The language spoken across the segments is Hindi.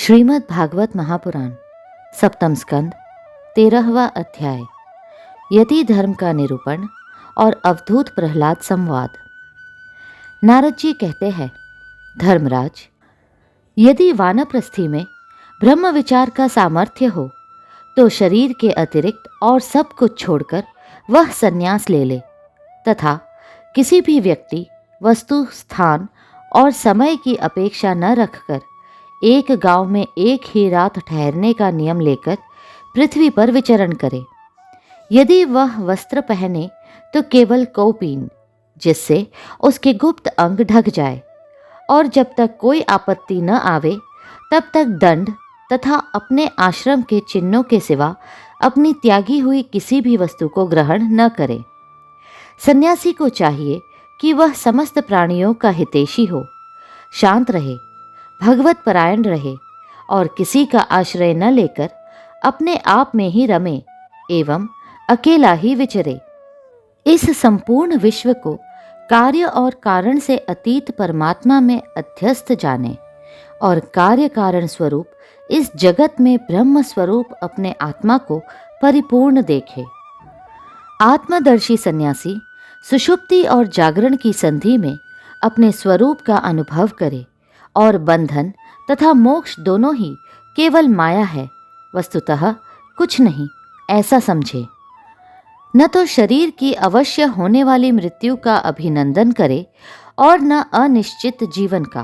श्रीमद् भागवत महापुराण सप्तम स्कंद 13वां अध्याय यति धर्म का निरूपण और अवधूत प्रहलाद संवाद। नारद जी कहते हैं, धर्मराज, यदि वानप्रस्थी में ब्रह्म विचार का सामर्थ्य हो तो शरीर के अतिरिक्त और सब कुछ छोड़कर वह संन्यास ले ले तथा किसी भी व्यक्ति, वस्तु, स्थान और समय की अपेक्षा न रखकर एक गांव में एक ही रात ठहरने का नियम लेकर पृथ्वी पर विचरण करे। यदि वह वस्त्र पहने तो केवल कौपीन, जिससे उसके गुप्त अंग ढक जाए, और जब तक कोई आपत्ति न आवे तब तक दंड तथा अपने आश्रम के चिन्हों के सिवा अपनी त्यागी हुई किसी भी वस्तु को ग्रहण न करे। सन्यासी को चाहिए कि वह समस्त प्राणियों का हितैषी हो, शांत रहे, भगवत परायण रहे और किसी का आश्रय न लेकर अपने आप में ही रमे एवं अकेला ही विचरे। इस संपूर्ण विश्व को कार्य और कारण से अतीत परमात्मा में अध्यस्त जाने और कार्य कारण स्वरूप इस जगत में ब्रह्म स्वरूप अपने आत्मा को परिपूर्ण देखे। आत्मदर्शी सन्यासी सुषुप्ति और जागरण की संधि में अपने स्वरूप का अनुभव करे और बंधन तथा मोक्ष दोनों ही केवल माया है, वस्तुतः कुछ नहीं, ऐसा समझे। न तो शरीर की अवश्य होने वाली मृत्यु का अभिनंदन करे और न अनिश्चित जीवन का,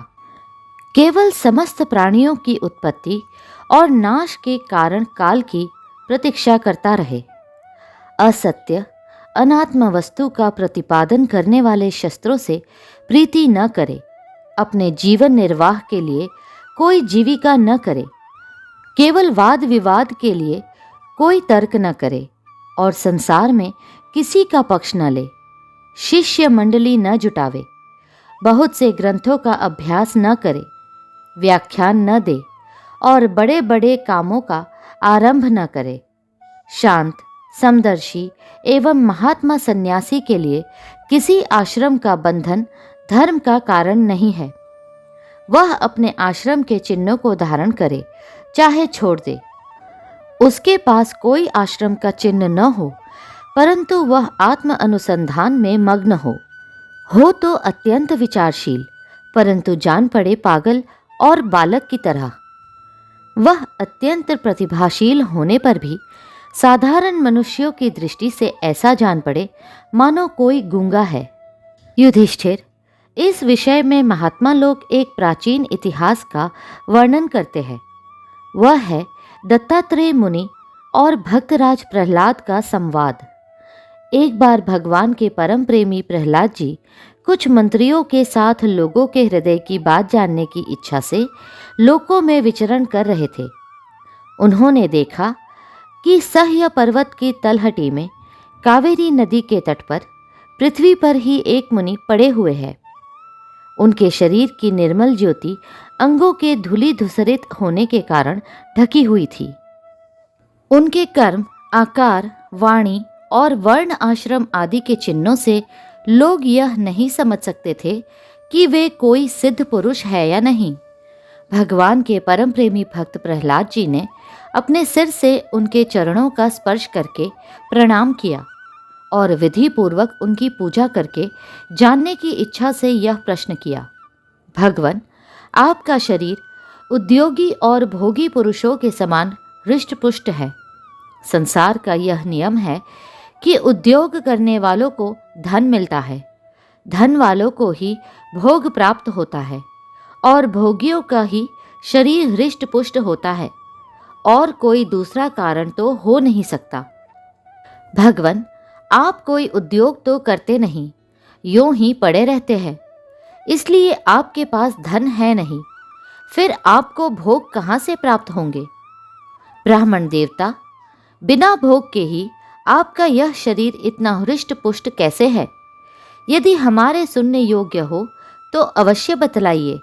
केवल समस्त प्राणियों की उत्पत्ति और नाश के कारण काल की प्रतीक्षा करता रहे। असत्य अनात्म वस्तु का प्रतिपादन करने वाले शस्त्रों से प्रीति न करे, अपने जीवन निर्वाह के लिए कोई जीविका न करे, केवल वाद विवाद के लिए कोई तर्क न करे और संसार में किसी का पक्ष न ले, शिष्य मंडली न जुटावे, बहुत से ग्रंथों का अभ्यास न करे, व्याख्यान न दे और बड़े बड़े कामों का आरंभ न करे। शांत, समदर्शी एवं महात्मा सन्यासी के लिए किसी आश्रम का बंधन धर्म का कारण नहीं है। वह अपने आश्रम के चिन्हों को धारण करे, चाहे छोड़ दे। उसके पास कोई आश्रम का चिन्ह न हो, परंतु वह आत्म अनुसंधान में मग्न हो तो अत्यंत विचारशील, परंतु जान पड़े पागल और बालक की तरह। वह अत्यंत प्रतिभाशील होने पर भी साधारण मनुष्यों की दृष्टि से ऐसा जान पड़े मानो कोई गूंगा है। युधिष्ठिर, इस विषय में महात्मा लोग एक प्राचीन इतिहास का वर्णन करते हैं। वह है दत्तात्रेय मुनि और भक्तराज प्रहलाद का संवाद। एक बार भगवान के परम प्रेमी प्रहलाद जी कुछ मंत्रियों के साथ लोगों के हृदय की बात जानने की इच्छा से लोकों में विचरण कर रहे थे। उन्होंने देखा कि सह्य पर्वत की तलहटी में कावेरी नदी के तट पर पृथ्वी पर ही एक मुनि पड़े हुए हैं। उनके शरीर की निर्मल ज्योति अंगों के धूलि धूसरित होने के कारण ढकी हुई थी। उनके कर्म, आकार, वाणी और वर्ण आश्रम आदि के चिन्हों से लोग यह नहीं समझ सकते थे कि वे कोई सिद्ध पुरुष है या नहीं। भगवान के परम प्रेमी भक्त प्रहलाद जी ने अपने सिर से उनके चरणों का स्पर्श करके प्रणाम किया और विधि पूर्वक उनकी पूजा करके जानने की इच्छा से यह प्रश्न किया, भगवन, आपका शरीर उद्योगी और भोगी पुरुषों के समान हृष्ट-पुष्ट है। संसार का यह नियम है कि उद्योग करने वालों को धन मिलता है, धन वालों को ही भोग प्राप्त होता है और भोगियों का ही शरीर हृष्ट-पुष्ट होता है, और कोई दूसरा कारण तो हो नहीं सकता। भगवन, आप कोई उद्योग तो करते नहीं, यूं ही पड़े रहते हैं, इसलिए आपके पास धन है नहीं, फिर आपको भोग कहाँ से प्राप्त होंगे? ब्राह्मण देवता, बिना भोग के ही आपका यह शरीर इतना हृष्ट पुष्ट कैसे है? यदि हमारे सुनने योग्य हो तो अवश्य बतलाइए।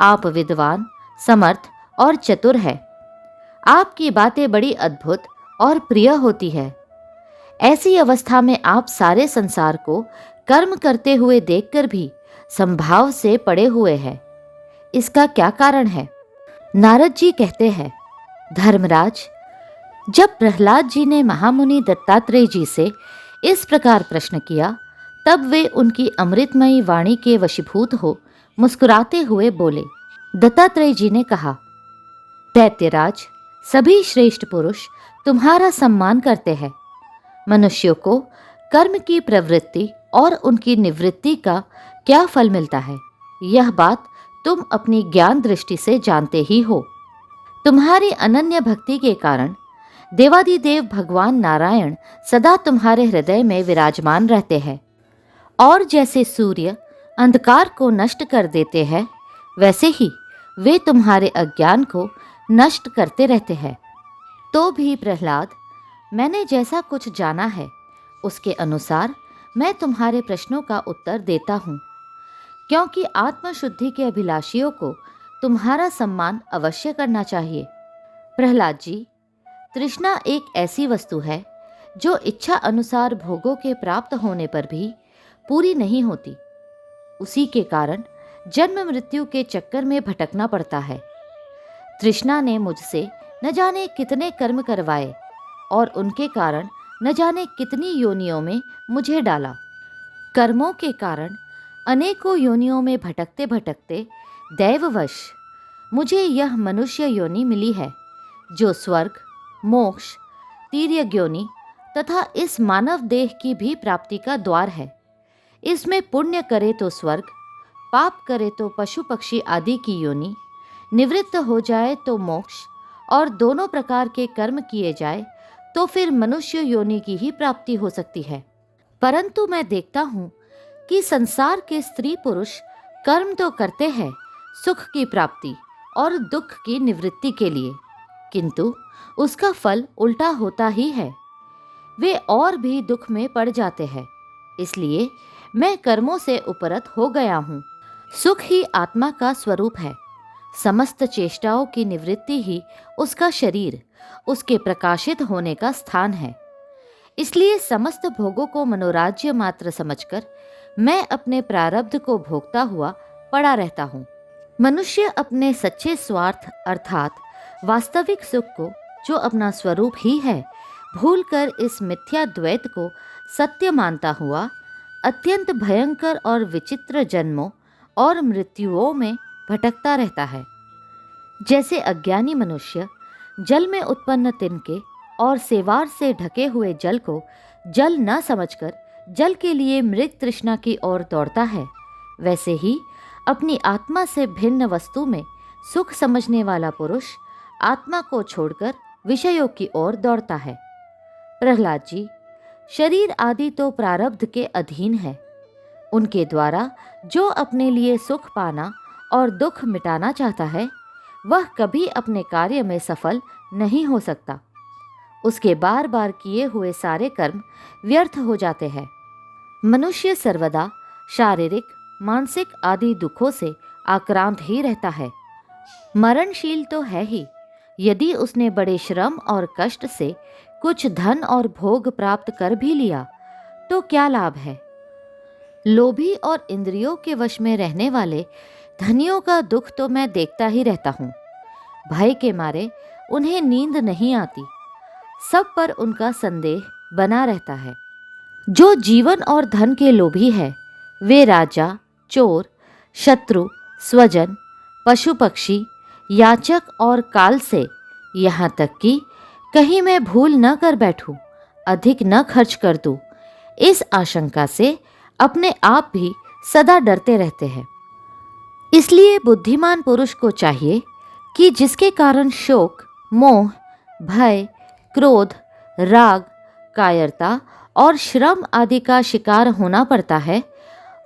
आप विद्वान, समर्थ और चतुर हैं। आपकी बातें बड़ी अद्भुत और प्रिय होती है। ऐसी अवस्था में आप सारे संसार को कर्म करते हुए देखकर भी संभाव से पड़े हुए हैं। इसका क्या कारण है? नारद जी कहते हैं, धर्मराज, जब प्रहलाद जी ने महामुनि दत्तात्रेय जी से इस प्रकार प्रश्न किया, तब वे उनकी अमृतमयी वाणी के वशीभूत हो मुस्कुराते हुए बोले। दत्तात्रेय जी ने कहा, दैत्यराज, सभी श्रेष्ठ पुरुष तुम्हारा सम्मान करते हैं। मनुष्यों को कर्म की प्रवृत्ति और उनकी निवृत्ति का क्या फल मिलता है, यह बात तुम अपनी ज्ञान दृष्टि से जानते ही हो। तुम्हारी अनन्य भक्ति के कारण देवादिदेव भगवान नारायण सदा तुम्हारे हृदय में विराजमान रहते हैं, और जैसे सूर्य अंधकार को नष्ट कर देते हैं, वैसे ही वे तुम्हारे अज्ञान को नष्ट करते रहते हैं। तो भी प्रहलाद, मैंने जैसा कुछ जाना है उसके अनुसार मैं तुम्हारे प्रश्नों का उत्तर देता हूँ, क्योंकि आत्मशुद्धि के अभिलाषियों को तुम्हारा सम्मान अवश्य करना चाहिए। प्रहलाद जी, तृष्णा एक ऐसी वस्तु है जो इच्छा अनुसार भोगों के प्राप्त होने पर भी पूरी नहीं होती। उसी के कारण जन्म मृत्यु के चक्कर में भटकना पड़ता है। तृष्णा ने मुझसे न जाने कितने कर्म करवाए और उनके कारण न जाने कितनी योनियों में मुझे डाला। कर्मों के कारण अनेकों योनियों में भटकते भटकते दैववश मुझे यह मनुष्य योनि मिली है, जो स्वर्ग, मोक्ष, तिर्यक योनि तथा इस मानव देह की भी प्राप्ति का द्वार है। इसमें पुण्य करे तो स्वर्ग, पाप करे तो पशु पक्षी आदि की योनि, निवृत्त हो जाए तो मोक्ष, और दोनों प्रकार के कर्म किए जाए तो फिर मनुष्य योनि की ही प्राप्ति हो सकती है। परंतु मैं देखता हूँ कि संसार के स्त्री पुरुष कर्म तो करते हैं सुख की प्राप्ति और दुख की निवृत्ति के लिए, किंतु उसका फल उल्टा होता ही है। वे और भी दुख में पड़ जाते हैं। इसलिए मैं कर्मों से उपरत हो गया हूँ। सुख ही आत्मा का स्वरूप है। समस्त चेष्टाओं की निवृत्ति ही उसका शरीर, उसके प्रकाशित होने का स्थान है। इसलिए समस्त भोगों को मनोराज्य मात्र समझकर मैं अपने प्रारब्ध को भोगता हुआ पड़ा रहता हूँ। मनुष्य अपने सच्चे स्वार्थ अर्थात वास्तविक सुख को, जो अपना स्वरूप ही है, भूलकर इस मिथ्या द्वैत को सत्य मानता हुआ अत्यंत भयंकर और विचित्र जन्मों और मृत्युओं में भटकता रहता है। जैसे अज्ञानी मनुष्य जल में उत्पन्न तिनके और सेवार से ढके हुए जल को जल न समझकर जल के लिए मृग तृष्णा की ओर दौड़ता है, वैसे ही अपनी आत्मा से भिन्न वस्तु में सुख समझने वाला पुरुष आत्मा को छोड़कर विषयों की ओर दौड़ता है। प्रहलाद जी, शरीर आदि तो प्रारब्ध के अधीन है। उनके द्वारा जो अपने लिए सुख पाना और दुख मिटाना चाहता है, वह कभी अपने कार्य में सफल नहीं हो सकता। उसके बार बार किए हुए सारे कर्म व्यर्थ हो जाते हैं। मनुष्य सर्वदा शारीरिक, मानसिक आदि दुखों से आक्रांत ही रहता है। मरणशील तो है ही। यदि उसने बड़े श्रम और कष्ट से कुछ धन और भोग प्राप्त कर भी लिया तो क्या लाभ है। लोभी और इंद्रियों के वश में रहने वाले धनियों का दुख तो मैं देखता ही रहता हूँ। भय के मारे उन्हें नींद नहीं आती। सब पर उनका संदेह बना रहता है। जो जीवन और धन के लोभी है, वे राजा, चोर, शत्रु, स्वजन, पशु पक्षी, याचक और काल से, यहाँ तक कि कहीं मैं भूल न कर बैठूं, अधिक न खर्च कर दूं, इस आशंका से अपने आप भी सदा डरते रहते हैं। इसलिए बुद्धिमान पुरुष को चाहिए कि जिसके कारण शोक, मोह, भय, क्रोध, राग, कायरता और श्रम आदि का शिकार होना पड़ता है,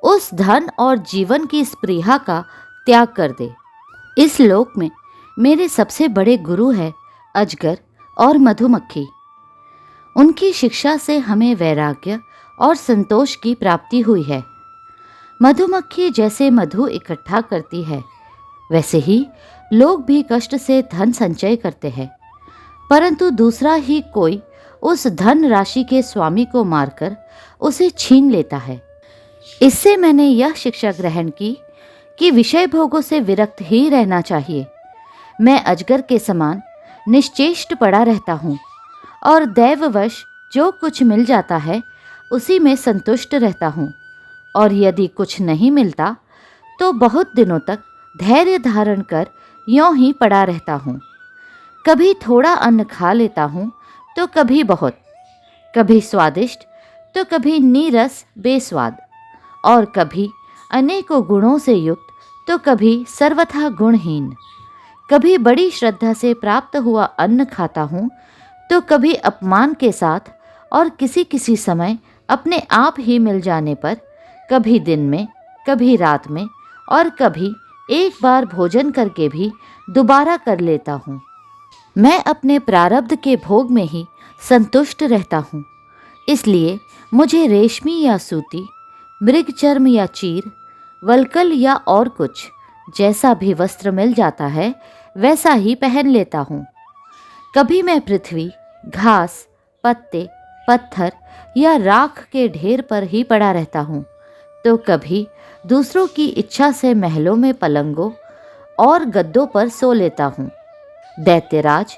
उस धन और जीवन की स्पृहा का त्याग कर दे। इस लोक में मेरे सबसे बड़े गुरु हैं अजगर और मधुमक्खी। उनकी शिक्षा से हमें वैराग्य और संतोष की प्राप्ति हुई है। मधुमक्खी जैसे मधु इकट्ठा करती है, वैसे ही लोग भी कष्ट से धन संचय करते हैं, परंतु दूसरा ही कोई उस धन राशि के स्वामी को मारकर उसे छीन लेता है। इससे मैंने यह शिक्षा ग्रहण की कि विषय भोगों से विरक्त ही रहना चाहिए। मैं अजगर के समान निश्चेष्ट पड़ा रहता हूँ और दैववश जो कुछ मिल जाता है उसी में संतुष्ट रहता हूँ, और यदि कुछ नहीं मिलता तो बहुत दिनों तक धैर्य धारण कर यों ही पड़ा रहता हूँ। कभी थोड़ा अन्न खा लेता हूँ तो कभी बहुत, कभी स्वादिष्ट तो कभी नीरस बेस्वाद, और कभी अनेकों गुणों से युक्त तो कभी सर्वथा गुणहीन। कभी बड़ी श्रद्धा से प्राप्त हुआ अन्न खाता हूँ तो कभी अपमान के साथ, और किसी किसी समय अपने आप ही मिल जाने पर, कभी दिन में कभी रात में, और कभी एक बार भोजन करके भी दोबारा कर लेता हूँ। मैं अपने प्रारब्ध के भोग में ही संतुष्ट रहता हूँ, इसलिए मुझे रेशमी या सूती, मृगचर्म या चीर, वल्कल या और कुछ जैसा भी वस्त्र मिल जाता है वैसा ही पहन लेता हूँ। कभी मैं पृथ्वी, घास, पत्ते, पत्थर या राख के ढेर पर ही पड़ा रहता हूँ, तो कभी दूसरों की इच्छा से महलों में पलंगों और गद्दों पर सो लेता हूँ। दैत्यराज,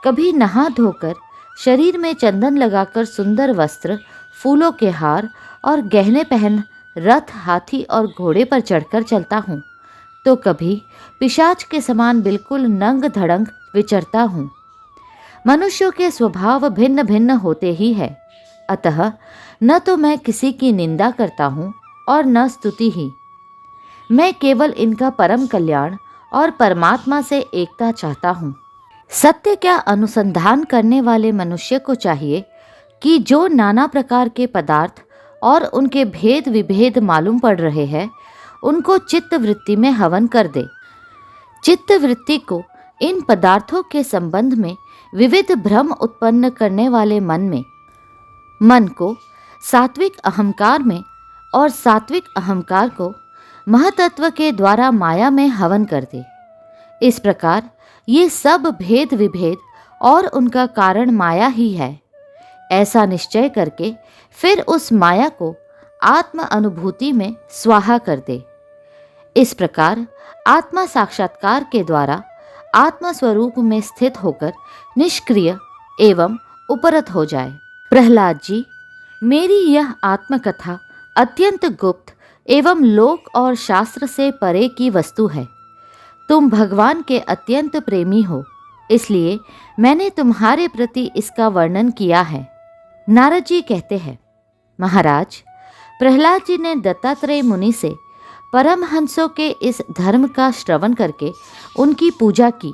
कभी नहा धोकर शरीर में चंदन लगाकर सुंदर वस्त्र, फूलों के हार और गहने पहन रथ, हाथी और घोड़े पर चढ़कर चलता हूँ, तो कभी पिशाच के समान बिल्कुल नंग धड़ंग विचरता हूँ। मनुष्यों के स्वभाव भिन्न भिन्न होते ही है, अतः न तो मैं किसी की निंदा करता हूँ और न स्तुति ही। मैं केवल इनका परम कल्याण और परमात्मा से एकता चाहता हूँ। सत्य क्या अनुसंधान करने वाले मनुष्य को चाहिए कि जो नाना प्रकार के पदार्थ और उनके भेद विभेद मालूम पड़ रहे हैं उनको चित्त वृत्ति में हवन कर दे। चित्त वृत्ति को इन पदार्थों के संबंध में विविध भ्रम उत्पन्न करने वाले मन को सात्विक अहंकार में, और सात्विक अहंकार को महतत्व के द्वारा माया में हवन कर दे। इस प्रकार ये सब भेद विभेद और उनका कारण माया ही है, ऐसा निश्चय करके फिर उस माया को आत्म अनुभूति में स्वाहा कर दे। इस प्रकार आत्मा साक्षात्कार के द्वारा आत्म स्वरूप में स्थित होकर निष्क्रिय एवं उपरत हो जाए। प्रहलाद जी, मेरी यह आत्मकथा अत्यंत गुप्त एवं लोक और शास्त्र से परे की वस्तु है। तुम भगवान के अत्यंत प्रेमी हो, इसलिए मैंने तुम्हारे प्रति इसका वर्णन किया है। नारद जी कहते हैं, महाराज, प्रहलाद जी ने दत्तात्रेय मुनि से परमहंसों के इस धर्म का श्रवण करके उनकी पूजा की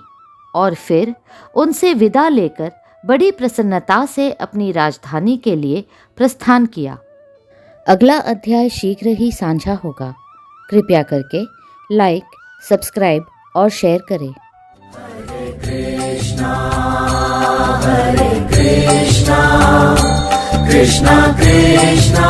और फिर उनसे विदा लेकर बड़ी प्रसन्नता से अपनी राजधानी के लिए प्रस्थान किया। अगला अध्याय शीघ्र ही साझा होगा। कृपया करके लाइक, सब्सक्राइब और शेयर करें। हरे कृष्णा कृष्णा कृष्णा